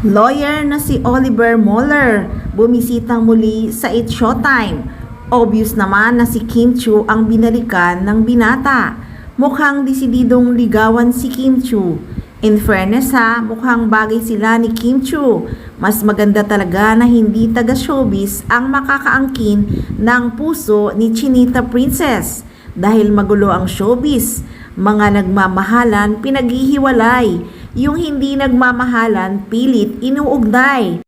Lawyer na si Oliver Mueller bumisita muli sa It's Showtime. Obvious naman na si Kim Chiu ang binalikan ng binata. Mukhang desididong ligawan si Kim Chiu. In fairness ha, mukhang bagay sila ni Kim Chiu. Mas maganda talaga na hindi taga-showbiz ang makakaangkin ng puso ni Chinita Princess. Dahil magulo ang showbiz, mga nagmamahalan pinaghihiwalay. Yung hindi nagmamahalan, pilit inuugnay.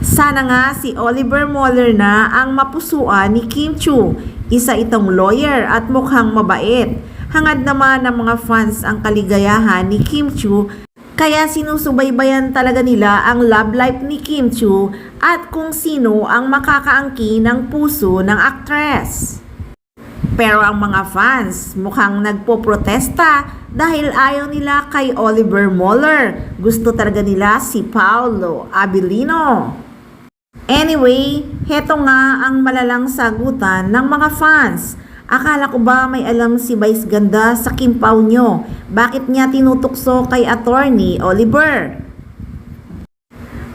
Sana nga si Oliver Mueller na ang mapusuan ni Kim Chiu. Isa itong lawyer at mukhang mabait. Hangad naman ng mga fans ang kaligayahan ni Kim Chiu, kaya sinusubaybayan talaga nila ang love life ni Kim Chiu at kung sino ang makakaangkin ng puso ng aktres. Pero ang mga fans mukhang nagpoprotesta dahil ayaw nila kay Oliver Mueller. Gusto talaga nila si Paolo Abilino. Anyway, heto nga ang malalang sagutan ng mga fans. Akala ko ba may alam si Vice Ganda sa kimpaw nyo? Bakit niya tinutukso kay attorney Oliver?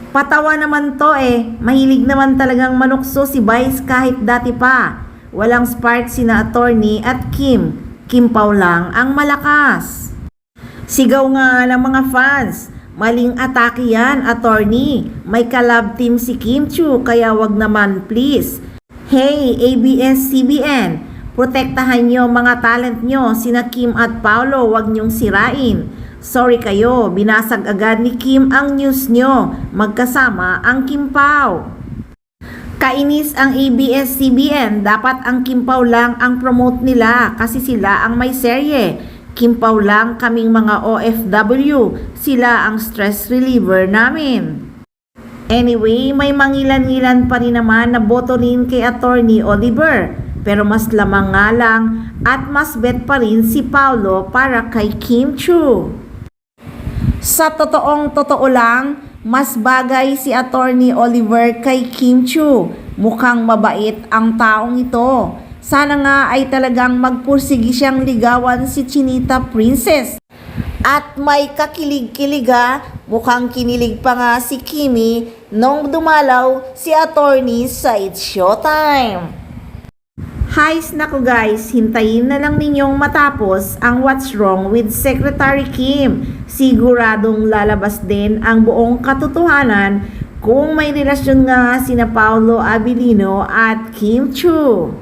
Patawa naman to Mahilig naman talagang manukso si Vice kahit dati pa. Walang spark sina attorney at Kim. Kimpaw lang ang malakas. Sigaw nga ng mga fans. Maling atake yan, attorney. May kalab team si Kim Chiu, kaya wag naman please. Hey, ABS-CBN, protektahan nyo mga talent nyo, sina Kim at Paolo, wag nyong sirain. Sorry kayo, binasag agad ni Kim ang news nyo, magkasama ang Kimpaw. Kainis ang ABS-CBN, dapat ang Kimpaw lang ang promote nila kasi sila ang may serye. Kimpaw lang kaming mga OFW, sila ang stress reliever namin. Anyway, may mangilan-ngilan pa rin naman na boto rin kay attorney Oliver, pero mas lamang nga lang at mas bet pa rin si Paolo para kay Kim Chiu. Sa totoo lang, mas bagay si attorney Oliver kay Kim Chiu. Mukhang mabait ang taong ito. Sana nga ay talagang magpursigi siyang ligawan si Chinita Princess. At may kakilig-kiliga, mukhang kinilig pa nga si Kimi nung dumalaw si attorney sa It's Showtime. Hays nako guys, hintayin na lang ninyong matapos ang What's Wrong with Secretary Kim. Siguradong lalabas din ang buong katotohanan kung may relasyon nga sina Paolo Abilino at Kim Chiu.